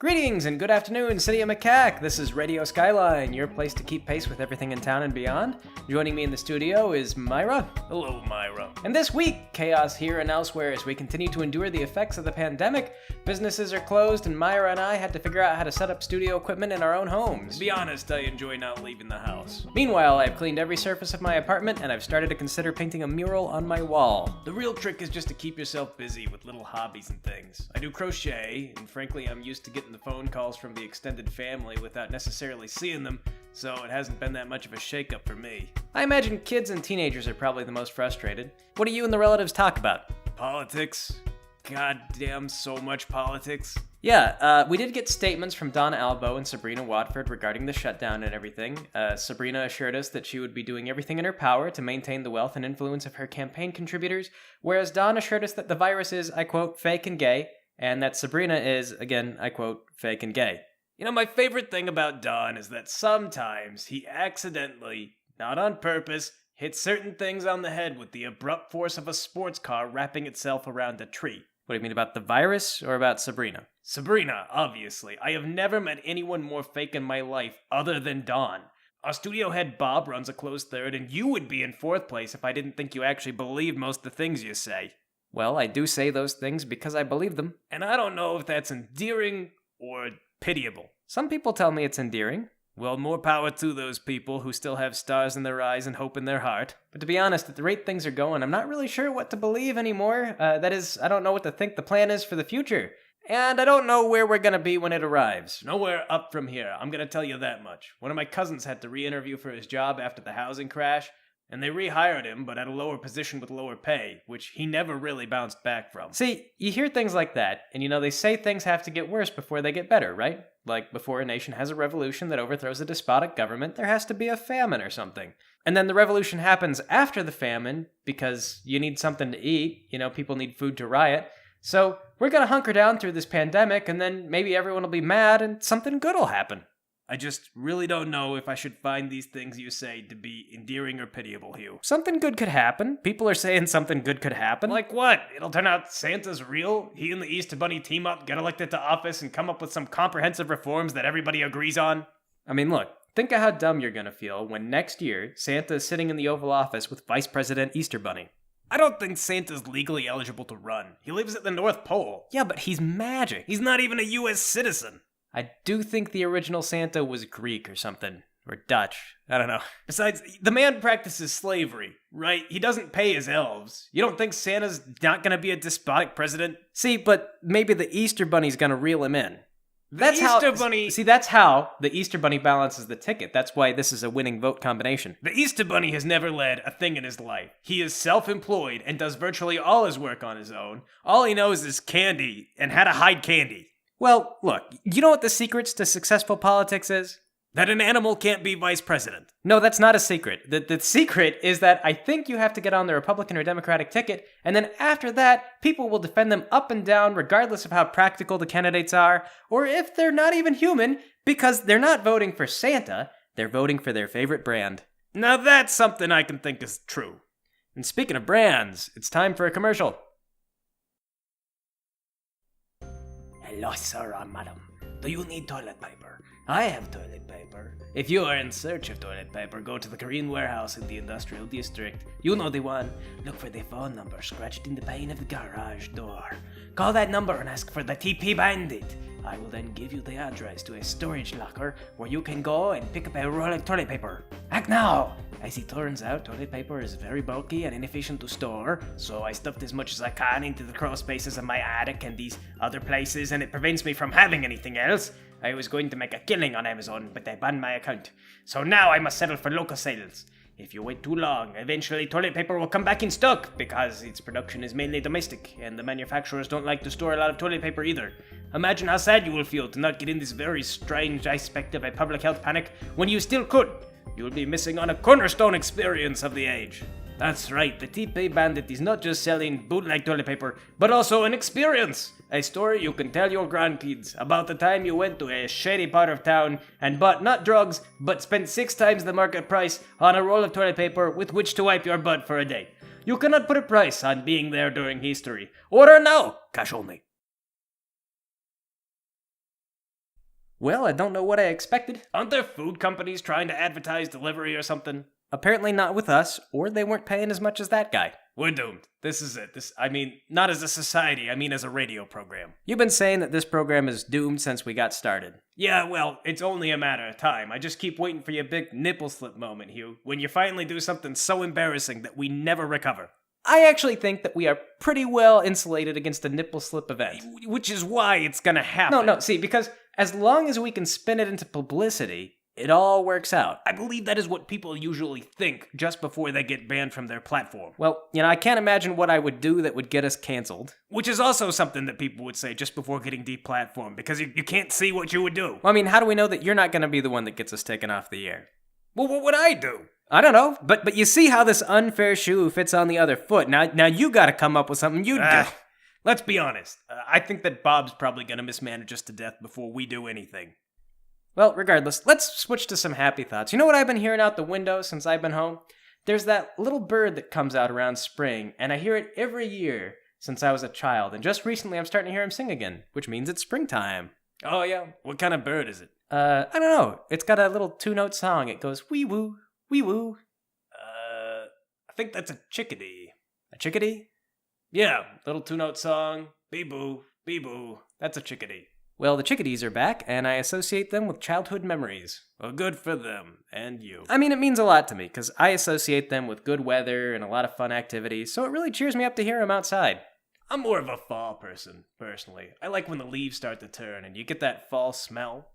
Greetings and good afternoon, City of Macaque. This is Radio Skyline, your place to keep pace with everything in town and beyond. Joining me in the studio is Myra. Hello, Myra. And this week, chaos here and elsewhere as we continue to endure the effects of the pandemic. Businesses are closed, and Myra and I had to figure out how to set up studio equipment in our own homes. To be honest, I enjoy not leaving the house. Meanwhile, I've cleaned every surface of my apartment, and I've started to consider painting a mural on my wall. The real trick is just to keep yourself busy with little hobbies and things. I do crochet, and frankly, I'm used to getting the phone calls from the extended family without necessarily seeing them, so it hasn't been that much of a shakeup for me. I imagine kids and teenagers are probably the most frustrated. What do you and the relatives talk about? Politics. Goddamn, so much politics. Yeah, we did get statements from Donna Albo and Sabrina Watford regarding the shutdown and everything. Sabrina assured us that she would be doing everything in her power to maintain the wealth and influence of her campaign contributors, whereas Dawn assured us that the virus is, I quote, fake and gay, and that Sabrina is, again, I quote, fake and gay. You know, my favorite thing about Don is that sometimes he accidentally, not on purpose, hits certain things on the head with the abrupt force of a sports car wrapping itself around a tree. What do you mean, about the virus or about Sabrina? Sabrina, obviously. I have never met anyone more fake in my life other than Don. Our studio head Bob runs a close third, and you would be in fourth place if I didn't think you actually believed most of the things you say. Well, I do say those things because I believe them. And I don't know if that's endearing or pitiable. Some people tell me it's endearing. Well, more power to those people who still have stars in their eyes and hope in their heart. But to be honest, at the rate things are going, I'm not really sure what to believe anymore. That is, I don't know what to think the plan is for the future. And I don't know where we're gonna be when it arrives. Nowhere up from here, I'm gonna tell you that much. One of my cousins had to re-interview for his job after the housing crash, and they rehired him, but at a lower position with lower pay, which he never really bounced back from. See, you hear things like that, and they say things have to get worse before they get better, right? Like, before a nation has a revolution that overthrows a despotic government, there has to be a famine or something. And then the revolution happens after the famine, because you need something to eat, people need food to riot. So, we're gonna hunker down through this pandemic, and then maybe everyone will be mad, and something good will happen. I just really don't know if I should find these things you say to be endearing or pitiable, Hugh. Something good could happen. People are saying something good could happen. Like what? It'll turn out Santa's real? He and the Easter Bunny team up, get elected to office, and come up with some comprehensive reforms that everybody agrees on? I mean, look, think of how dumb you're gonna feel when next year Santa is sitting in the Oval Office with Vice President Easter Bunny. I don't think Santa's legally eligible to run. He lives at the North Pole. Yeah, but he's magic. He's not even a U.S. citizen. I do think the original Santa was Greek or something. Or Dutch. I don't know. Besides, the man practices slavery, right? He doesn't pay his elves. You don't think Santa's not gonna be a despotic president? See, but maybe the Easter Bunny's gonna reel him in. That's how the Easter Bunny balances the ticket. That's why this is a winning vote combination. The Easter Bunny has never led a thing in his life. He is self-employed and does virtually all his work on his own. All he knows is candy and how to hide candy. Well, look, you know what the secrets to successful politics is? That an animal can't be vice president. No, that's not a secret. The secret is that I think you have to get on the Republican or Democratic ticket, and then after that, people will defend them up and down regardless of how practical the candidates are, or if they're not even human, because they're not voting for Santa, they're voting for their favorite brand. Now that's something I can think is true. And speaking of brands, it's time for a commercial. Hello, sir or madam. Do you need toilet paper? I have toilet paper. If you are in search of toilet paper, go to the Korean warehouse in the industrial district. You know the one. Look for the phone number scratched in the pane of the garage door. Call that number and ask for the TP Bandit. I will then give you the address to a storage locker where you can go and pick up a roll of toilet paper. Act now! As it turns out, toilet paper is very bulky and inefficient to store, so I stuffed as much as I can into the crawl spaces of my attic and these other places, and it prevents me from having anything else. I was going to make a killing on Amazon, but they banned my account. So now I must settle for local sales. If you wait too long, eventually toilet paper will come back in stock, because its production is mainly domestic, and the manufacturers don't like to store a lot of toilet paper either. Imagine how sad you will feel to not get in this very strange aspect of a public health panic when you still could. You'll be missing on a cornerstone experience of the age. That's right, the TP Bandit is not just selling bootleg toilet paper, but also an experience. A story you can tell your grandkids about the time you went to a shady part of town and bought not drugs, but spent 6 times the market price on a roll of toilet paper with which to wipe your butt for a day. You cannot put a price on being there during history. Order now! Cash only. Well, I don't know what I expected. Aren't there food companies trying to advertise delivery or something? Apparently not with us, or they weren't paying as much as that guy. We're doomed. This is it. Not as a society, I mean as a radio program. You've been saying that this program is doomed since we got started. Yeah, well, it's only a matter of time. I just keep waiting for your big nipple slip moment, Hugh, when you finally do something so embarrassing that we never recover. I actually think that we are pretty well insulated against a nipple slip event. Which is why it's gonna happen. No, see, because as long as we can spin it into publicity, it all works out. I believe that is what people usually think just before they get banned from their platform. Well, I can't imagine what I would do that would get us canceled. Which is also something that people would say just before getting deplatformed, because you can't see what you would do. Well, how do we know that you're not going to be the one that gets us taken off the air? Well, what would I do? I don't know, but you see how this unfair shoe fits on the other foot. Now you gotta come up with something you do. Let's be honest. I think that Bob's probably gonna mismanage us to death before we do anything. Well, regardless, let's switch to some happy thoughts. You know what I've been hearing out the window since I've been home? There's that little bird that comes out around spring, and I hear it every year since I was a child, and just recently I'm starting to hear him sing again, which means it's springtime. Oh yeah? What kind of bird is it? I don't know. It's got a little 2-note song. It goes, wee-woo, wee-woo. I think that's a chickadee. A chickadee? Yeah, little 2-note song, bee-boo, bee-boo. That's a chickadee. Well, the chickadees are back, and I associate them with childhood memories. Well, good for them, and you. It means a lot to me, because I associate them with good weather and a lot of fun activities, so it really cheers me up to hear them outside. I'm more of a fall person, personally. I like when the leaves start to turn, and you get that fall smell.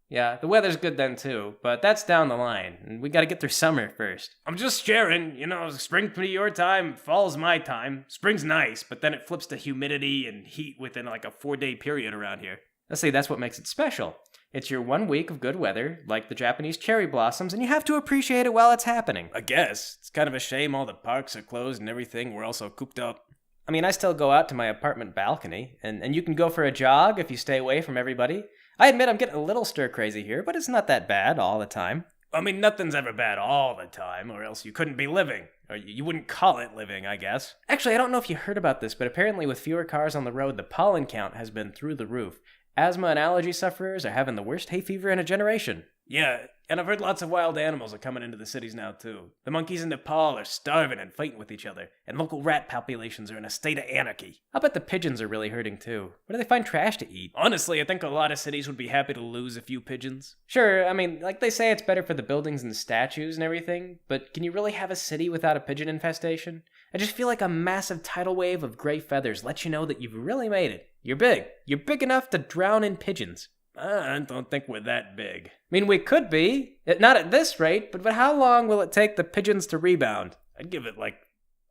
Yeah, the weather's good then too, but that's down the line, and we gotta get through summer first. I'm just sharing, spring be your time, fall's my time. Spring's nice, but then it flips to humidity and heat within like a 4-day period around here. Let's see, that's what makes it special. It's your 1 week of good weather, like the Japanese cherry blossoms, and you have to appreciate it while it's happening. I guess. It's kind of a shame all the parks are closed and everything, we're all so cooped up. I still go out to my apartment balcony, and you can go for a jog if you stay away from everybody. I admit I'm getting a little stir-crazy here, but it's not that bad all the time. Nothing's ever bad all the time, or else you couldn't be living. Or you wouldn't call it living, I guess. Actually, I don't know if you heard about this, but apparently with fewer cars on the road, the pollen count has been through the roof. Asthma and allergy sufferers are having the worst hay fever in a generation. Yeah, and I've heard lots of wild animals are coming into the cities now, too. The monkeys in Nepal are starving and fighting with each other, and local rat populations are in a state of anarchy. I'll bet the pigeons are really hurting, too. Where do they find trash to eat? Honestly, I think a lot of cities would be happy to lose a few pigeons. Sure, like they say it's better for the buildings and statues and everything, but can you really have a city without a pigeon infestation? I just feel like a massive tidal wave of gray feathers lets you know that you've really made it. You're big. You're big enough to drown in pigeons. I don't think we're that big. We could be. Not at this rate, but how long will it take the pigeons to rebound? I'd give it like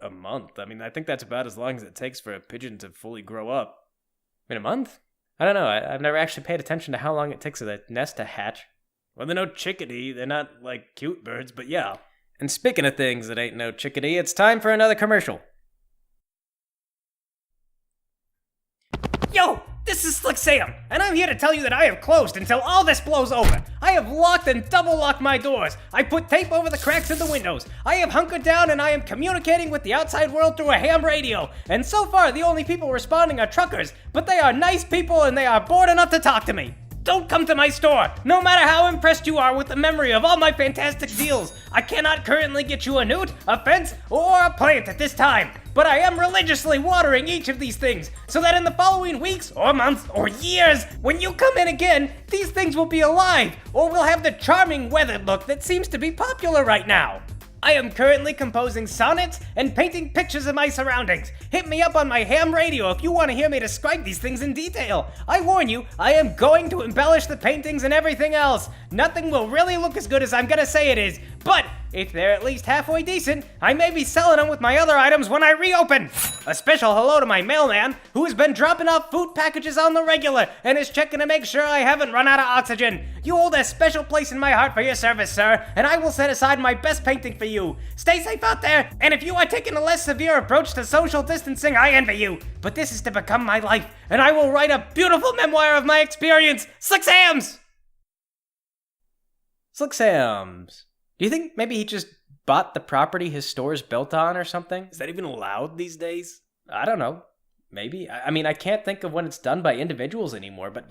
a month. I think that's about as long as it takes for a pigeon to fully grow up. A month? I don't know. I've never actually paid attention to how long it takes for the nest to hatch. Well, they're no chickadee. They're not like cute birds, but yeah. And speaking of things that ain't no chickadee, it's time for another commercial. Yo! This is Slick Sam, and I'm here to tell you that I have closed until all this blows over. I have locked and double-locked my doors. I put tape over the cracks in the windows. I have hunkered down and I am communicating with the outside world through a ham radio. And so far, the only people responding are truckers, but they are nice people and they are bored enough to talk to me. Don't come to my store, no matter how impressed you are with the memory of all my fantastic deals. I cannot currently get you a newt, a fence, or a plant at this time. But I am religiously watering each of these things, so that in the following weeks, or months, or years, when you come in again, these things will be alive, or will have the charming weathered look that seems to be popular right now. I am currently composing sonnets and painting pictures of my surroundings. Hit me up on my ham radio if you want to hear me describe these things in detail. I warn you, I am going to embellish the paintings and everything else. Nothing will really look as good as I'm gonna say it is, but if they're at least halfway decent, I may be selling them with my other items when I reopen. A special hello to my mailman, who has been dropping off food packages on the regular and is checking to make sure I haven't run out of oxygen. You hold a special place in my heart for your service, sir, and I will set aside my best painting for you. Stay safe out there, and if you are taking a less severe approach to social distancing, I envy you. But this is to become my life, and I will write a beautiful memoir of my experience. Slick Sam's! Slick Sam's. Do you think maybe he just bought the property his store's built on or something? Is that even allowed these days? I don't know. Maybe. I mean, I can't think of when it's done by individuals anymore, but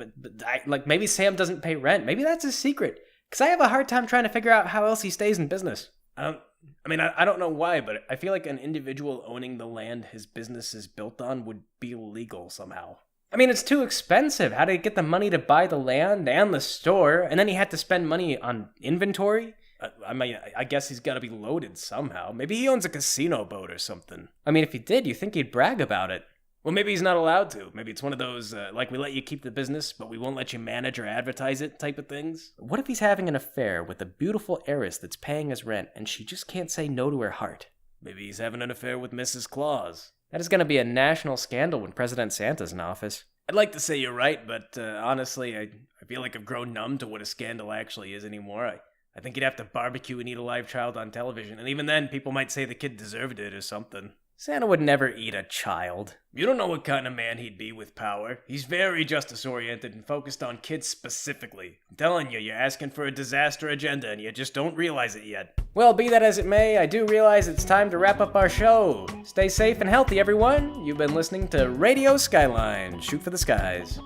maybe Sam doesn't pay rent. Maybe that's his secret. Because I have a hard time trying to figure out how else he stays in business. I don't know why, but I feel like an individual owning the land his business is built on would be illegal somehow. I mean, it's too expensive. How did he get the money to buy the land and the store, and then he had to spend money on inventory? I guess he's got to be loaded somehow. Maybe he owns a casino boat or something. I mean, if he did, you think he'd brag about it. Well, maybe he's not allowed to. Maybe it's one of those, we let you keep the business, but we won't let you manage or advertise it type of things. What if he's having an affair with a beautiful heiress that's paying his rent, and she just can't say no to her heart? Maybe he's having an affair with Mrs. Claus. That is going to be a national scandal when President Santa's in office. I'd like to say you're right, but honestly, I feel like I've grown numb to what a scandal actually is anymore. I think you'd have to barbecue and eat a live child on television, and even then, people might say the kid deserved it or something. Santa would never eat a child. You don't know what kind of man he'd be with power. He's very justice-oriented and focused on kids specifically. I'm telling you, you're asking for a disaster agenda and you just don't realize it yet. Well, be that as it may, I do realize it's time to wrap up our show. Stay safe and healthy, everyone. You've been listening to Radio Skyline. Shoot for the skies.